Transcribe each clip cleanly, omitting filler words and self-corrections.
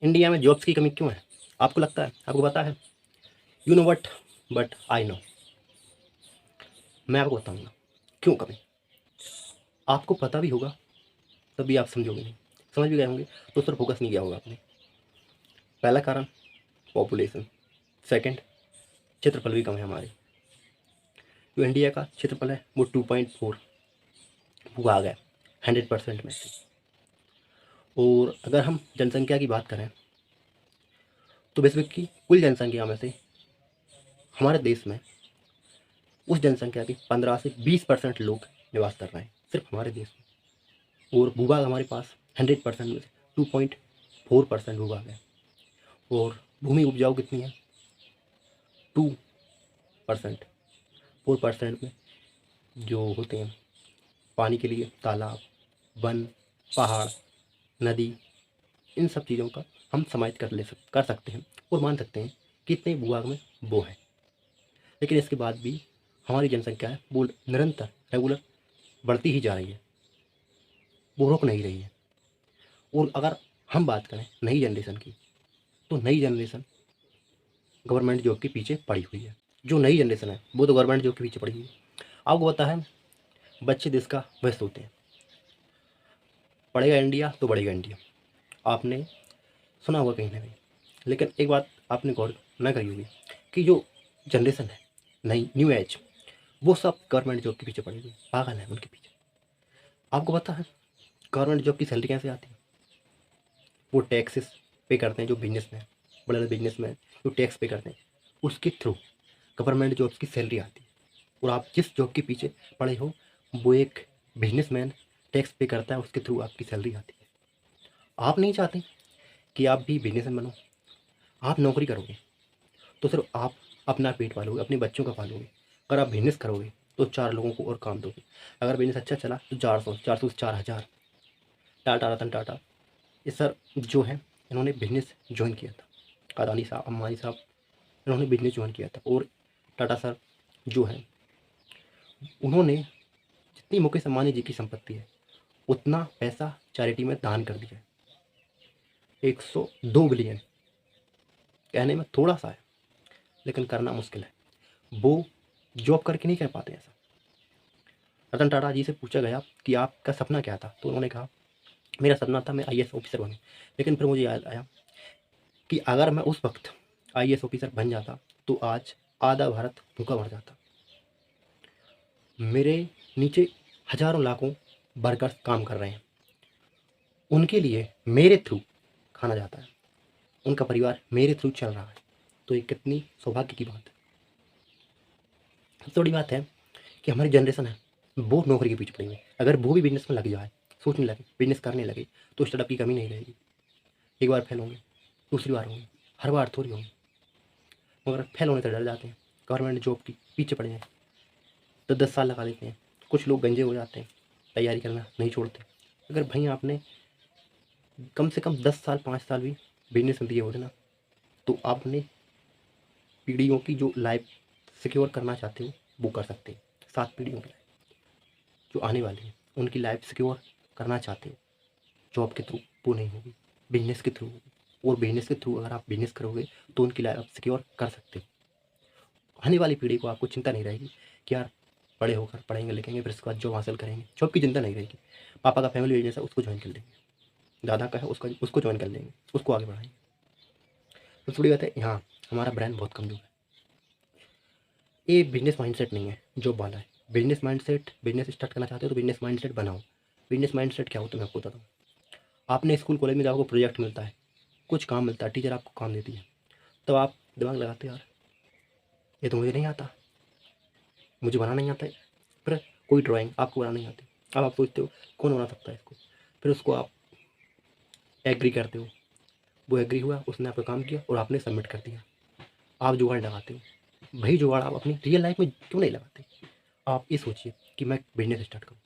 India में jobs की कमी क्यों है? आपको लगता है, आपको पता है? You know what, but I know. मैं आपको बताऊंगा क्यों कमी। आपको पता भी होगा तभी आप समझोगे नहीं, समझ भी गए होंगे तो उस पर फोकस नहीं किया होगा आपने। पहला कारण पॉपुलेशन, सेकंड क्षेत्रफल भी कम है हमारे। जो इंडिया का क्षेत्रफल है वो 2.4 भूभाग है 100% में से। और अगर हम जनसंख्या की बात करें तो विश्व की कुल जनसंख्या में से हमारे देश में उस जनसंख्या के 15 से 20% लोग निवास कर रहे हैं सिर्फ हमारे देश में। और भूभाग हमारे पास 100% में से 2.4% भूभाग है। और भूमि उपजाऊ कितनी है? 2%। 4% में जो होते हैं पानी के लिए तालाब, वन, पहाड़, नदी, इन सब चीज़ों का हम समाहित कर सकते हैं और मान सकते हैं कि इतने भूभाग में वो है। लेकिन इसके बाद भी हमारी जनसंख्या है वो निरंतर रेगुलर बढ़ती ही जा रही है, वो रुक नहीं रही है। और अगर हम बात करें नई जनरेशन की तो नई जनरेशन गवर्नमेंट जॉब के पीछे पड़ी हुई है। जो नई जनरेशन है वो तो गवर्नमेंट जॉब के पीछे पड़ी हुई है। आपको पता है बच्चे देश का भविष्य होते हैं। पढ़ेगा इंडिया तो बढ़ेगा इंडिया, आपने सुना होगा कहीं ना कहीं। लेकिन एक बात आपने गौर न करी होगी कि जो जनरेशन है नई न्यू एज, वो सब गवर्नमेंट जॉब के पीछे पड़ी हुई, पागल है उनके पीछे। आपको पता है गवर्नमेंट जॉब की सैलरी कैसे आती है? वो टैक्सेस पे करते हैं, जो बिजनेसमैन, बड़े बड़े बिजनेसमैन जो टैक्स पे करते हैं उसके थ्रू गवर्नमेंट जॉब्स की सैलरी आती है। और आप जिस जॉब के पीछे पड़े हो वो एक बिजनेसमैन टैक्स पे करता है, उसके थ्रू आपकी सैलरी आती है। आप नहीं चाहते कि आप भी बिजनेसमैन बनो? आप नौकरी करोगे तो सिर्फ आप अपना पेट पालोगे, अपने बच्चों का पालोगे। अगर आप बिजनेस करोगे तो 4 लोगों को और काम दोगे। अगर बिजनेस अच्छा चला तो 400, 400 से 4000। टाटा, रतन टाटा, ये सर जो है इन्होंने बिजनेस ज्वाइन किया था। अदानी साहब, अंबानी साहब, इन्होंने बिजनेस ज्वाइन किया था। और टाटा सर जो है उन्होंने जितनी मुकेश अंबानी जी की संपत्ति है उतना पैसा चैरिटी में दान कर दिया है। 102 बिलियन। कहने में थोड़ा सा है लेकिन करना मुश्किल है। वो जॉब करके नहीं कर पाते ऐसा। रतन टाटा जी से पूछा गया कि आपका सपना क्या था, तो उन्होंने कहा मेरा सपना था मैं आईएएस ऑफिसर बनूं। लेकिन फिर मुझे याद आया कि अगर मैं उस वक्त आईएएस ऑफिसर बन जाता तो आज आधा भारत भूखा मर जाता। मेरे नीचे हजारों लाखों वर्कर्स काम कर रहे हैं, उनके लिए मेरे थ्रू खाना जाता है, उनका परिवार मेरे थ्रू चल रहा है। तो ये कितनी सौभाग्य की बात है। सबसे बड़ी बात है कि हमारी जनरेशन है वो नौकरी के पीछे पड़ी हुई है। अगर वो भी बिजनेस में लग जाए, सोचने लगे, बिजनेस करने लगे, तो स्टार्टअप की कमी नहीं रहेगी। एक बार फेल होंगे, दूसरी बार होंगे, हर बार थोड़ी होंगे, मगर फेल होने से डर जाते हैं। गवर्नमेंट जॉब के पीछे पड़े हैं तो 10 साल लगा देते हैं। कुछ लोग गंजे हो जाते हैं, तैयारी करना नहीं छोड़ते। अगर भाई आपने कम से कम 10 साल 5 साल भी बिजनेस में दिए होते ना, तो आपने पीढ़ियों की जो लाइफ सिक्योर करना चाहते हो वो कर सकते हैं। 7 पीढ़ियों की लाइफ जो आने वाली है उनकी लाइफ सिक्योर करना चाहते हो, जॉब के थ्रू वो नहीं होगी, बिजनेस के थ्रू होगी। और बिजनेस के थ्रू अगर आप बिजनेस करोगे तो उनकी लाइफ आप सिक्योर कर सकते हो। आने वाली पीढ़ी को आपको चिंता नहीं रहेगी कि यार बड़े होकर पढ़ेंगे लिखेंगे फिर उसके बाद जॉब हासिल करेंगे, जॉब की चिंता नहीं रहेगी। पापा का फैमिली बिजनेस है उसको ज्वाइन कर लेंगे, दादा का है उसका उसको ज्वाइन कर लेंगे, उसको आगे बढ़ाएंगे। तो थोड़ी बात है यहाँ हमारा ब्रेन बहुत कमजोर है। ये बिजनेस माइंडसेट नहीं है जॉब वाला है। बिजनेस माइंडसेट, बिजनेस स्टार्ट करना चाहते हो तो बिजनेस माइंडसेट बनाओ। बिजनेस माइंडसेट क्या होता है मैं आपको बताता हूँ। आपने स्कूल कॉलेज में जब आपको प्रोजेक्ट मिलता है, कुछ काम मिलता है, टीचर आपको काम देती है, तब आप दिमाग लगाते हो यार ये तो मुझे नहीं आता, मुझे बनाना नहीं आता है। फिर कोई ड्राइंग आपको बनाना नहीं आती, अब आप सोचते हो कौन बना सकता है इसको। फिर उसको आप एग्री करते हो, वो एग्री हुआ, उसने आपका काम किया और आपने सबमिट कर दिया। आप जुगाड़ लगाते हो। वही जुगाड़ आप अपनी रियल लाइफ में क्यों नहीं लगाते? आप ये सोचिए कि मैं बिजनेस स्टार्ट करूँ,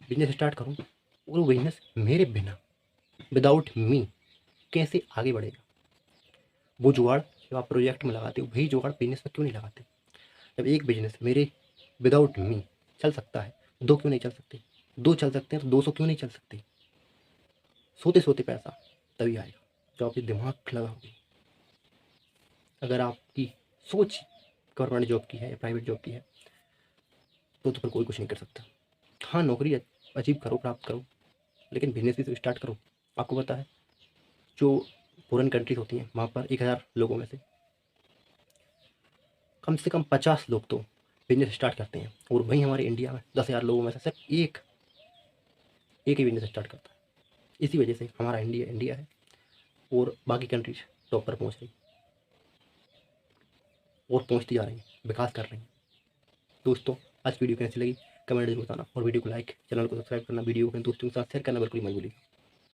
बिजनेस स्टार्ट करूँ और वो बिजनेस मेरे बिना, विदाउट मी, कैसे आगे बढ़ेगा? वो जुगाड़ जब आप प्रोजेक्ट में लगाते हो वही जुगाड़ बिजनेस में क्यों नहीं लगाते? जब एक बिजनेस मेरे विदाउट मी चल सकता है, दो क्यों नहीं चल सकते? दो चल सकते हैं तो 200 क्यों नहीं चल सकते? सोते सोते पैसा तभी आएगा। जो आपके दिमाग लगा होगी। अगर आपकी सोच गवर्नमेंट जॉब की है या प्राइवेट जॉब की है तो फिर कोई कुछ नहीं कर सकता। हाँ, नौकरी अचीव करो, प्राप्त करो, लेकिन बिजनेस भी तो स्टार्ट करो। आपको पता है जो फॉरेन कंट्रीज होती हैं वहाँ पर 1000 लोगों में से कम 50 लोग तो बिजनेस स्टार्ट करते हैं, और वहीं हमारे इंडिया में 10,000 लोगों में से सिर्फ एक ही बिजनेस स्टार्ट करता है। इसी वजह से हमारा इंडिया इंडिया है और बाकी कंट्रीज टॉप पर पहुँच रही और पहुँचती जा रही हैं, विकास कर रही हैं। दोस्तों, आज वीडियो कैसी लगी कमेंट जरूर बताना, और वीडियो को लाइक, चैनल को सब्सक्राइब करना, वीडियो को अपने दोस्तों के साथ शेयर करना बिल्कुल मत भूलिएगा।